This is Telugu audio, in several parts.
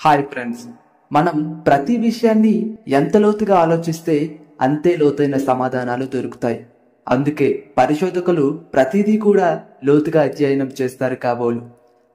హాయ్ ఫ్రెండ్స్, మనం ప్రతి విషయాన్ని ఎంత లోతుగా ఆలోచిస్తే అంతే లోతైన సమాధానాలు దొరుకుతాయి. అందుకే పరిశోధకులు ప్రతిదీ కూడా లోతుగా అధ్యయనం చేస్తారు కాబోలు.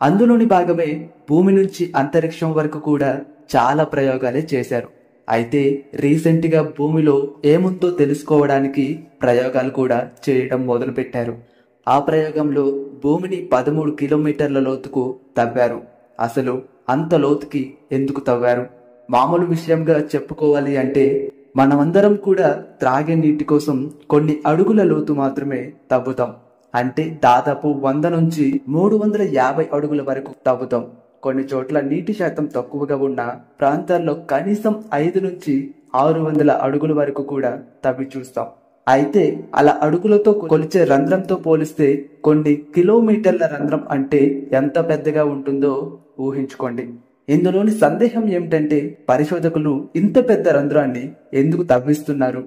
అందులోని భాగమే భూమి నుంచి అంతరిక్షం వరకు కూడా చాలా ప్రయోగాలే చేశారు. అయితే రీసెంట్గా భూమిలో ఏముందో తెలుసుకోవడానికి ప్రయోగాలు కూడా చేయడం మొదలుపెట్టారు. ఆ ప్రయోగంలో భూమిని 13 కిలోమీటర్ల లోతుకు తవ్వారు. అసలు అంత లోతుకి ఎందుకు తవ్వారు? మామూలు విషయంగా చెప్పుకోవాలి అంటే మనమందరం కూడా త్రాగే నీటి కోసం కొన్ని అడుగుల లోతు మాత్రమే తవ్వుతాం. అంటే దాదాపు 100 నుంచి 350 అడుగుల వరకు తవ్వుతాం. కొన్ని చోట్ల నీటి శాతం తక్కువగా ఉన్న ప్రాంతాల్లో కనీసం 5 నుంచి 600 అడుగుల వరకు కూడా తవ్వి చూస్తాం. అయితే అలా అడుగులతో కొలిచే రంధ్రంతో పోలిస్తే కొన్ని కిలోమీటర్ల రంధ్రం అంటే ఎంత పెద్దగా ఉంటుందో ఊహించుకోండి. ఇందులోని సందేహం ఏమిటంటే పరిశోధకులు ఇంత పెద్ద రంధ్రాన్ని ఎందుకు తవ్విస్తున్నారు?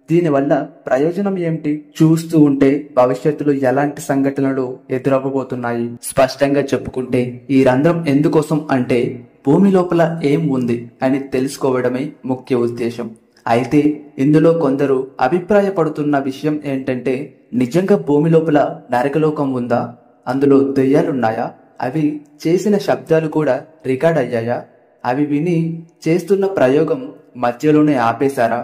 దీనివల్ల ప్రయోజనం ఏమిటి? చూస్తూ ఉంటే భవిష్యత్తులో ఎలాంటి సంఘటనలు ఎదురవ్వబోతున్నాయి? స్పష్టంగా చెప్పుకుంటే ఈ రంధ్రం ఎందుకోసం అంటే భూమి లోపల ఏం ఉంది అని తెలుసుకోవడమే ముఖ్య ఉద్దేశం. అయితే ఇందులో కొందరు అభిప్రాయపడుతున్న విషయం ఏంటంటే నిజంగా భూమి లోపల నరకలోకం ఉందా? అందులో దెయ్యాలున్నాయా? అవి చేసిన శబ్దాలు కూడా రికార్డ్ అయ్యాయా? అవి విని చేస్తున్న ప్రయోగం మధ్యలోనే ఆపేశారా?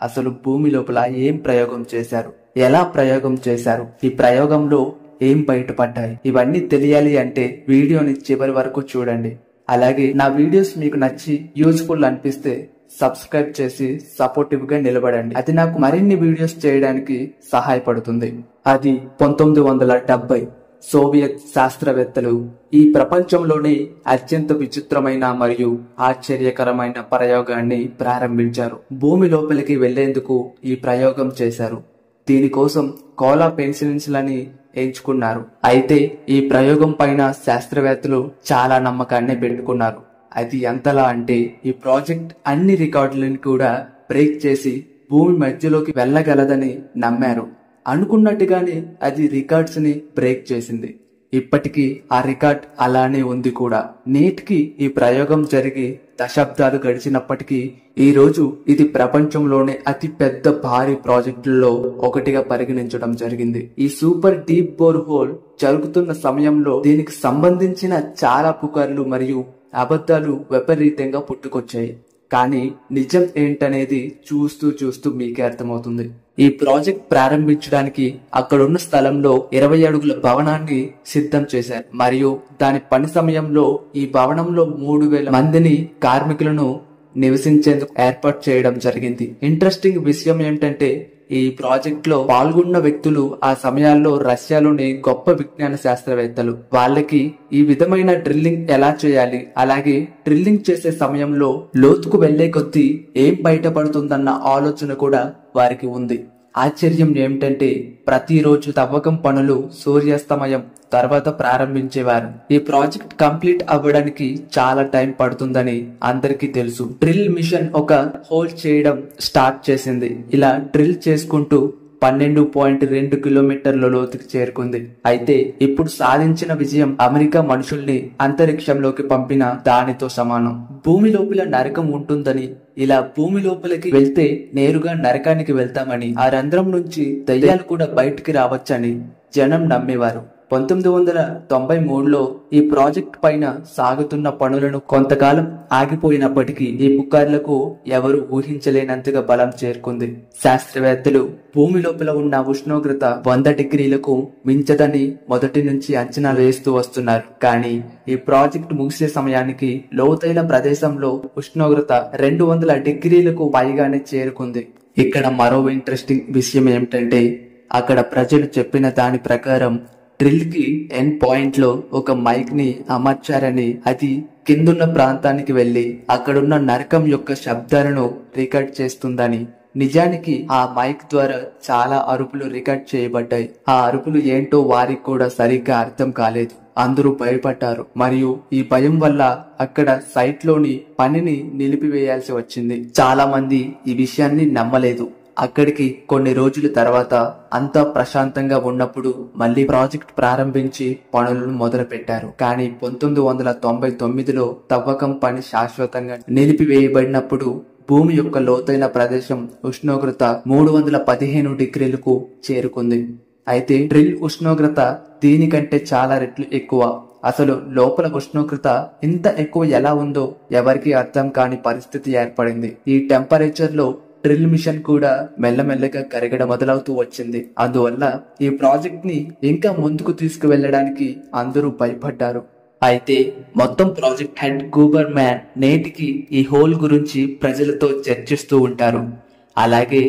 అసలు భూమి లోపల ఏం ప్రయోగం చేశారు? ఎలా ప్రయోగం చేశారు? ఈ ప్రయోగంలో ఏం బయటపడ్డాయి? ఇవన్నీ తెలియాలి అంటే వీడియోని చివరి వరకు చూడండి. అలాగే నా వీడియోస్ మీకు నచ్చి యూజ్ఫుల్ అనిపిస్తే సబ్స్క్రైబ్ చేసి సపోర్టివ్ గా నిలబడండి. అది నాకు మరిన్ని వీడియోస్ చేయడానికి సహాయపడుతుంది. అది 1970 సోవియత్ శాస్త్రవేత్తలు ఈ ప్రపంచంలోనే అత్యంత విచిత్రమైన మరియు ఆశ్చర్యకరమైన ప్రయోగాన్ని ప్రారంభించారు. భూమి లోపలికి వెళ్లేందుకు ఈ ప్రయోగం చేశారు. దీనికోసం కోలా పెన్సిలిన్స్లని ఎంచుకున్నారు. అయితే ఈ ప్రయోగం పైన శాస్త్రవేత్తలు చాలా నమ్మకాన్ని పెట్టుకున్నారు. అది ఎంతలా అంటే ఈ ప్రాజెక్ట్ అన్ని రికార్డులను కూడా బ్రేక్ చేసి భూమి మధ్యలోకి వెళ్ళగలదని నమ్మారు. అనుకున్నట్టుగానే అది రికార్డ్స్ ని బ్రేక్ చేసింది. ఇప్పటికీ ఆ రికార్డ్ అలానే ఉంది కూడా. నేటికి ఈ ప్రయోగం జరిగి దశాబ్దాలు గడిచినప్పటికీ ఈ రోజు ఇది ప్రపంచంలోనే అతి పెద్ద భారీ ప్రాజెక్టుల్లో ఒకటిగా పరిగణించడం జరిగింది. ఈ సూపర్ డీప్ బోర్ హోల్ జరుగుతున్న సమయంలో దీనికి సంబంధించిన చాలా పుకార్లు మరియు అబద్ధాలు విపరీతంగా పుట్టుకొచ్చాయి. కానీ నిజం ఏంటనేది చూస్తూ మీకే అర్థమవుతుంది. ఈ ప్రాజెక్ట్ ప్రారంభించడానికి అక్కడున్న స్థలంలో 20 అడుగుల భవనాన్ని సిద్ధం చేశారు. మరియు దాని పని సమయంలో ఈ భవనంలో 3000 మందిని కార్మికులను నివసించేందుకు ఏర్పాటు చేయడం జరిగింది. ఇంట్రెస్టింగ్ విషయం ఏంటంటే ఈ ప్రాజెక్ట్ లో పాల్గొన్న వ్యక్తులు ఆ సమయాల్లో రష్యాలోని గొప్ప విజ్ఞాన శాస్త్రవేత్తలు. వాళ్ళకి ఈ విధమైన డ్రిల్లింగ్ ఎలా చేయాలి, అలాగే డ్రిల్లింగ్ చేసే సమయంలో లోతుకు వెళ్లే కొద్దీ ఏం బయటపడుతుందన్న ఆలోచన కూడా వారికి ఉంది. ఆశ్చర్యం ఏమిటంటే ప్రతిరోజు తవ్వకం పనులు సూర్యాస్తమయం తర్వాత ప్రారంభించేవారు. ఈ ప్రాజెక్ట్ కంప్లీట్ అవ్వడానికి చాలా టైం పడుతుందని అందరికీ తెలుసు. డ్రిల్ మిషన్ ఒక హోల్ చేయడం స్టార్ట్ చేసింది. ఇలా డ్రిల్ చేసుకుంటూ 12.2 కిలోమీటర్ల లోతుకి చేరుకుంది. అయితే ఇప్పుడు సాధించిన విజయం అమెరికా మనుషుల్ని అంతరిక్షంలోకి పంపిన దానితో సమానం. భూమి లోపల నరకం ఉంటుందని, ఇలా భూమి లోపలికి వెళ్తే నేరుగా నరకానికి వెళ్తామని, ఆ రంధ్రం నుంచి దయ్యాలు కూడా బయటికి రావచ్చని జనం నమ్మేవారు. 1993లో ఈ ప్రాజెక్ట్ పైన సాగుతున్న పనులను కొంతకాలం ఆగిపోయినప్పటికీ ఈ పుకార్లకు ఎవరు ఊహించలేనంతగా బలం చేరుకుంది. శాస్త్రవేత్తలు భూమి లోపల ఉన్న ఉష్ణోగ్రత 100 డిగ్రీలకు మించదని మొదటి నుంచి అంచనా వేస్తూ వస్తున్నారు. కానీ ఈ ప్రాజెక్ట్ ముగిసే సమయానికి లోతైన ప్రదేశంలో ఉష్ణోగ్రత 200 డిగ్రీలకు పైగానే చేరుకుంది. ఇక్కడ మరో ఇంట్రెస్టింగ్ విషయం ఏమిటంటే అక్కడ ప్రజలు చెప్పిన దాని ప్రకారం డ్రిల్ కి ఎండ్ పాయింట్ లో ఒక మైక్ ని అమర్చారని, అది కిందున్న ప్రాంతానికి వెళ్లి అక్కడున్న నరకం యొక్క శబ్దాలను రికార్డ్ చేస్తుందని. నిజానికి ఆ మైక్ ద్వారా చాలా అరుపులు రికార్డ్ చేయబడ్డాయి. ఆ అరుపులు ఏంటో వారికి కూడా సరిగ్గా అర్థం కాలేదు. అందరూ భయపడ్డారు మరియు ఈ భయం వల్ల అక్కడ సైట్ లోని పనిని నిలిపివేయాల్సి వచ్చింది. చాలా మంది ఈ విషయాన్ని నమ్మలేదు. అక్కడికి కొన్ని రోజుల తర్వాత అంతా ప్రశాంతంగా ఉన్నప్పుడు మళ్ళీ ప్రాజెక్ట్ ప్రారంభించి పనులను మొదలు పెట్టారు. కానీ 1999లో తవ్వకం పని శాశ్వతంగా నిలిపివేయబడినప్పుడు భూమి యొక్క లోతైన ప్రదేశం ఉష్ణోగ్రత 315 డిగ్రీలకు చేరుకుంది. అయితే డ్రిల్ ఉష్ణోగ్రత దీనికంటే చాలా రెట్లు ఎక్కువ. అసలు లోపల ఉష్ణోగ్రత ఇంత ఎక్కువ ఎలా ఉందో ఎవరికీ అర్థం కాని పరిస్థితి ఏర్పడింది. ఈ టెంపరేచర్ లో డ్రిల్ మిషన్ కూడా మెల్లమెల్లగా కరగడం మొదలవుతూ వచ్చింది. అందువల్ల ఈ ప్రాజెక్ట్ ని ఇంకా ముందుకు తీసుకువెళ్లడానికి అందరూ భయపడ్డారు. అయితే మొత్తం ప్రాజెక్ట్ హెడ్ కూబర్ మ్యాన్ నేటికి ఈ హోల్ గురించి ప్రజలతో చర్చిస్తూ ఉంటారు. అలాగే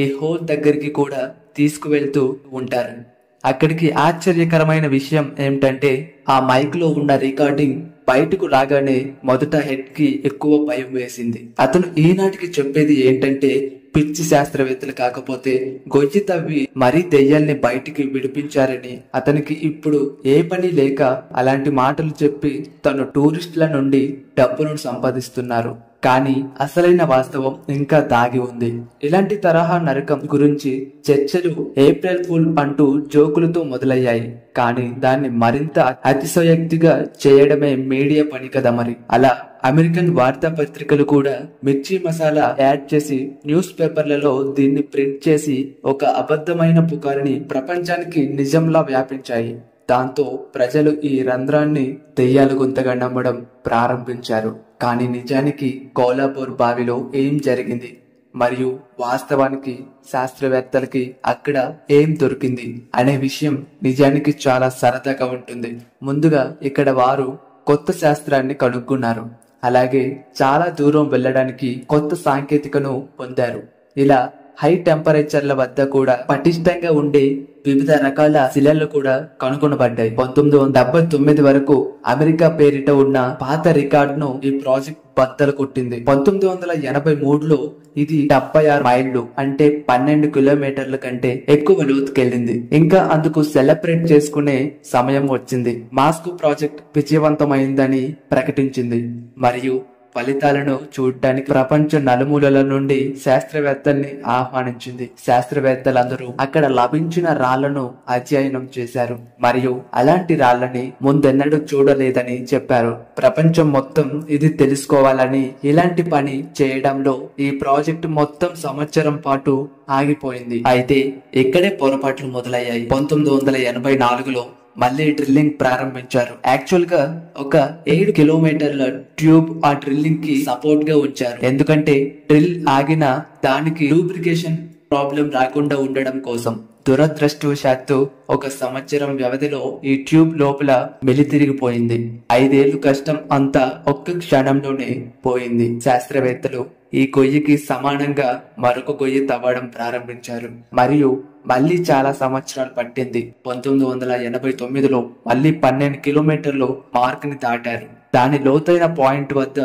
ఈ హోల్ దగ్గరికి కూడా తీసుకువెళ్తూ ఉంటారు. అక్కడికి ఆశ్చర్యకరమైన విషయం ఏమిటంటే ఆ మైక్ లో ఉన్న రికార్డింగ్ బయటకు రాగానే మొదట హెడ్ కి ఎక్కువ భయం వేసింది. అతను ఈనాటికి చెప్పేది ఏంటంటే పిచ్చి శాస్త్రవేత్తలు కాకపోతే గొయ్యి తవ్వి మరీ దెయ్యాల్ని బయటికి విడిపించారని, అతనికి ఇప్పుడు ఏ పని లేక అలాంటి మాటలు చెప్పి తను టూరిస్టుల నుండి డబ్బును సంపాదిస్తున్నారు. కానీ అసలైన వాస్తవం ఇంకా దాగి ఉంది. ఇలాంటి తరహా నరకం గురించి చర్చలు ఏప్రిల్ ఫూల్ అంటూ జోకులతో మొదలయ్యాయి. కానీ దాన్ని మరింత అతిశయోక్తిగా చేయడమే మీడియా పని కదా మరి. అలా అమెరికన్ వార్తాపత్రికలు కూడా మిర్చి మసాలా యాడ్ చేసి న్యూస్ పేపర్లలో దీన్ని ప్రింట్ చేసి ఒక అబద్ధమైన పుకారిని ప్రపంచానికి నిజంలా వ్యాపించాయి. దాంతో ప్రజలు ఈ రంధ్రాన్ని దెయ్యాలు గుంతగా నమ్మడం ప్రారంభించారు. కానీ నిజానికి కోలాపూర్ బావిలో ఏం జరిగింది మరియు వాస్తవానికి శాస్త్రవేత్తలకి అక్కడ ఏం దొరికింది అనే విషయం నిజానికి చాలా సరదాగా ఉంటుంది. ముందుగా ఇక్కడ వారు కొత్త శాస్త్రాన్ని కనుక్కున్నారు. అలాగే చాలా దూరం వెళ్ళడానికి కొత్త సాంకేతికను పొందారు. ఇలా హై టెంపరేచర్ల వద్ద కూడా పటిష్టంగా ఉండే వివిధ రకాల శిలలు కూడా కనుగొనబడ్డాయి. 1979 వరకు అమెరికా పేరిట ఉన్న పాత రికార్డును ఈ ప్రాజెక్ట్ బద్దలు కొట్టింది. 1983లో ఇది 76 మైళ్ళు అంటే 12 కిలోమీటర్ల కంటే ఎక్కువ లోతుకెళ్లింది. ఇంకా అందుకు సెలబ్రేట్ చేసుకునే సమయం వచ్చింది. మాస్కో ప్రాజెక్ట్ విజయవంతమైందని ప్రకటించింది మరియు ఫలితాలను చూడటానికి ప్రపంచ నలుమూలల నుండి శాస్త్రవేత్తల్ని ఆహ్వానించింది. శాస్త్రవేత్తలందరూ అక్కడ లభించిన రాళ్లను అధ్యయనం చేశారు మరియు అలాంటి రాళ్లని ముందెన్నడూ చూడలేదని చెప్పారు. ప్రపంచం మొత్తం ఇది తెలుసుకోవాలని ఇలాంటి పని చేయడంలో ఈ ప్రాజెక్టు మొత్తం సంవత్సరం పాటు ఆగిపోయింది. అయితే ఇక్కడే పొరపాట్లు మొదలయ్యాయి. 1984లో మళ్ళీ డ్రిల్లింగ్ ప్రారంభించారు. యాక్చువల్ గా ఒక 7 కిలోమీటర్ల ట్యూబ్ ఆ డ్రిల్లింగ్ కి సపోర్ట్ గా ఉంచారు. ఎందుకంటే డ్రిల్ ఆగిన దానికి లూబ్రికేషన్ ప్రాబ్లం రాకుండా ఉండడం కోసం. దురదృష్టవశాత్తు 1 సంవత్సరం వ్యవధిలో ఈ ట్యూబ్ లోపల మెలితిరిగిపోయింది. 5 ఏళ్లు కష్టం అంతా ఒక్క క్షణంలోనే పోయింది. శాస్త్రవేత్తలు ఈ గొయ్యికి సమానంగా మరొక గొయ్యి తవ్వడం ప్రారంభించారు మరియు మళ్ళీ చాలా సంవత్సరాలు పట్టింది. 1989లో మళ్ళీ 12 కిలోమీటర్లు మార్క్ ని దాటారు. దాని లోతైన పాయింట్ వద్ద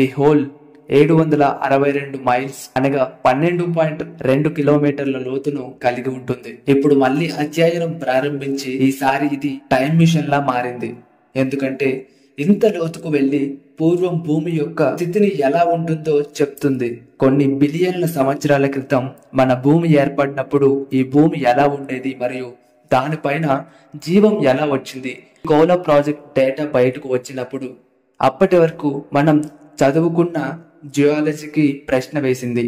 ఈ హోల్ 762 మైల్స్ అనగా 12.2 కిలోమీటర్ల లోతును కలిగి ఉంటుంది. ఇప్పుడు మళ్ళీ అధ్యయనం ప్రారంభించి ఈసారి ఇది టైం మిషన్ లా మారింది. ఎందుకంటే ఇంత లోతుకు వెళ్లి పూర్వం భూమి యొక్క స్థితిని ఎలా ఉంటుందో చెప్తుంది. కొన్ని బిలియన్ల సంవత్సరాల క్రితం మన భూమి ఏర్పడినప్పుడు ఈ భూమి ఎలా ఉండేది మరియు దానిపైన జీవం ఎలా వచ్చింది. కోలా ప్రాజెక్ట్ డేటా బయటకు వచ్చినప్పుడు అప్పటి వరకు మనం చదువుకున్న జియాలజీకి ప్రశ్న వేసింది.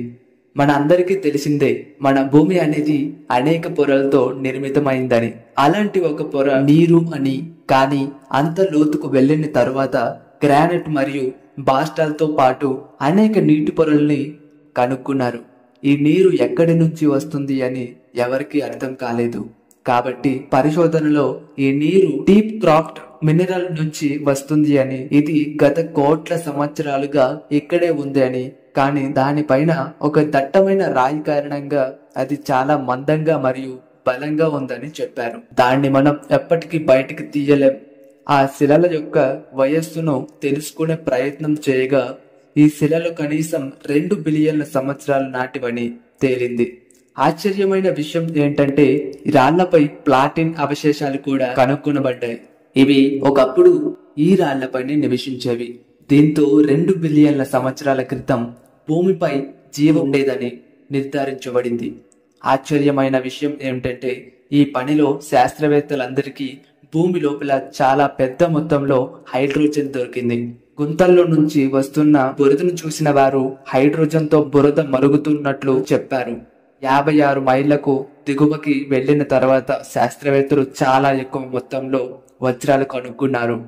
మన అందరికీ తెలిసిందే మన భూమి అనేది అనేక పొరలతో నిర్మితమైందని. అలాంటి ఒక పొర నీరు అని. కానీ అంత లోతుకు వెళ్ళిన తరువాత గ్రానైట్ మరియు బాస్టాల్ తో పాటు అనేక నీటి పొరల్ని కనుక్కున్నారు. ఈ నీరు ఎక్కడి నుంచి వస్తుంది అని ఎవరికి అర్థం కాలేదు. కాబట్టి పరిశోధనలో ఈ నీరు డీప్ క్రాఫ్ట్ మినరల్ నుంచి వస్తుంది అని, ఇది గత కోట్ల సంవత్సరాలుగా ఇక్కడే ఉంది అని, కానీ దానిపైన ఒక దట్టమైన రాయి కారణంగా అది చాలా మందంగా మరియు బలంగా ఉందని చెప్పారు. దాన్ని మనం ఎప్పటికీ బయటికి తీయలేం. ఆ శిలల యొక్క వయస్సును తెలుసుకునే ప్రయత్నం చేయగా ఈ శిలలు కనీసం 2 బిలియన్ల సంవత్సరాల నాటివని తేలింది. ఆశ్చర్యమైన విషయం ఏంటంటే ఈ రాళ్లపై ప్లాటిన్ అవశేషాలు కూడా కనుగొనబడ్డాయి. ఇవి ఒకప్పుడు ఈ రాళ్లపైనే నివసించేవి. దీంతో 2 బిలియన్ల సంవత్సరాల క్రితం భూమిపై జీవం ఉండేదని నిర్ధారించబడింది. ఆశ్చర్యమైన విషయం ఏమిటంటే ఈ పనిలో శాస్త్రవేత్తలందరికీ భూమి లోపల చాలా పెద్ద మొత్తంలో హైడ్రోజన్ దొరికింది. గుంతల్లో నుంచి వస్తున్న బురదను చూసిన వారు హైడ్రోజన్ తో బురద మరుగుతున్నట్లు చెప్పారు. 56 మైళ్లకు దిగువకి వెళ్లిన తర్వాత శాస్త్రవేత్తలు చాలా ఎక్కువ మొత్తంలో వజ్రాలు కనుక్కున్నారు.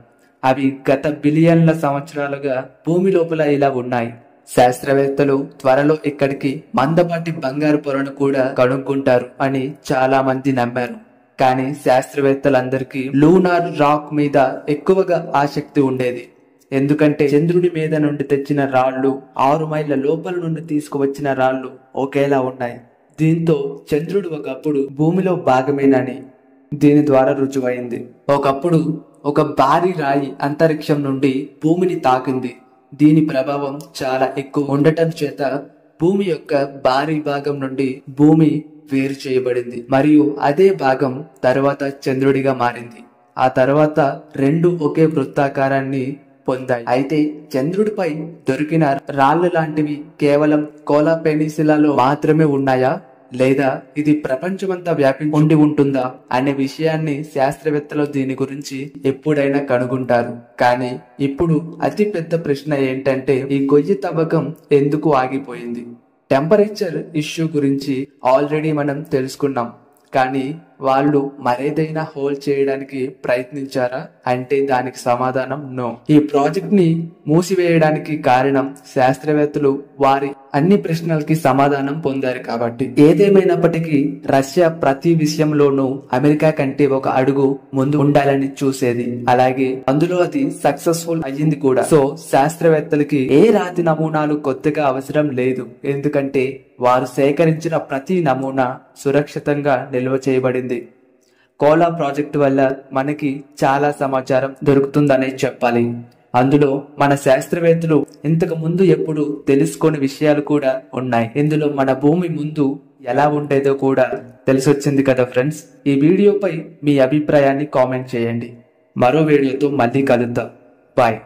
అవి గత బిలియన్ల సంవత్సరాలుగా భూమి లోపల ఇలా ఉన్నాయి. శాస్త్రవేత్తలు త్వరలో ఇక్కడికి మందపాటి బంగారు పొరను కూడా కనుక్కుంటారు అని చాలా మంది నమ్మారు. కానీ శాస్త్రవేత్తలందరికీ లూనార్ రాక్ మీద ఎక్కువగా ఆసక్తి ఉండేది. ఎందుకంటే చంద్రుడి మీద నుండి తెచ్చిన రాళ్లు 6 మైళ్ళ లోపల నుండి తీసుకువచ్చిన రాళ్లు ఒకేలా ఉన్నాయి. దీంతో చంద్రుడు ఒకప్పుడు భూమిలో భాగమేనని దీని ద్వారా రుజువైంది. ఒకప్పుడు ఒక భారీ రాయి అంతరిక్షం నుండి భూమిని తాకింది. దీని ప్రభావం చాలా ఎక్కువ ఉండటం చేత భూమి యొక్క భారీ భాగం నుండి భూమి వేరు చేయబడింది మరియు అదే భాగం తర్వాత చంద్రుడిగా మారింది. ఆ తర్వాత రెండు ఒకే వృత్తాకారాన్ని పొందాయి. అయితే చంద్రుడిపై దొరికిన రాళ్లు లాంటివి కేవలం కోలా పెనిసిలాలో మాత్రమే ఉన్నాయా, లేదా ఇది ప్రపంచమంతా వ్యాపించి ఉండి ఉంటుందా అనే విషయాన్ని శాస్త్రవేత్తలు దీని గురించి ఎప్పుడైనా కనుగొంటారు. కానీ ఇప్పుడు అతి పెద్ద ప్రశ్న ఏంటంటే ఈ గొయ్యి తవ్వకం ఎందుకు ఆగిపోయింది? టెంపరేచర్ ఇష్యూ గురించి ఆల్రెడీ మనం తెలుసుకున్నాం. కానీ వాళ్ళు మరేదైనా హోల్డ్ చేయడానికి ప్రయత్నించారా అంటే దానికి సమాధానం నో. ఈ ప్రాజెక్ట్ ని మూసివేయడానికి కారణం శాస్త్రవేత్తలు వారి అన్ని ప్రశ్నలకి సమాధానం పొందారు కాబట్టి. ఏదేమైనప్పటికీ రష్యా ప్రతి విషయంలోనూ అమెరికా కంటే ఒక అడుగు ముందు ఉండాలని చూసేది. అలాగే అందులో అది సక్సెస్ఫుల్ అయ్యింది కూడా. సో శాస్త్రవేత్తలకి ఏ రాతి నమూనాలు కొత్తగా అవసరం లేదు. ఎందుకంటే వారు సేకరించిన ప్రతి నమూనా సురక్షితంగా నిల్వ చేయబడింది. కోలా ప్రాజెక్టు వల్ల మనకి చాలా సమాచారం దొరుకుతుందనే చెప్పాలి. అందులో మన శాస్త్రవేత్తలు ఇంతకు ముందు ఎప్పుడు తెలుసుకోని విషయాలు కూడా ఉన్నాయి. ఇందులో మన భూమి ముందు ఎలా ఉండేదో కూడా తెలిసొచ్చింది కదా ఫ్రెండ్స్. ఈ వీడియోపై మీ అభిప్రాయాన్ని కామెంట్ చేయండి. మరో వీడియోతో మళ్ళీ కలుద్దాం. బాయ్.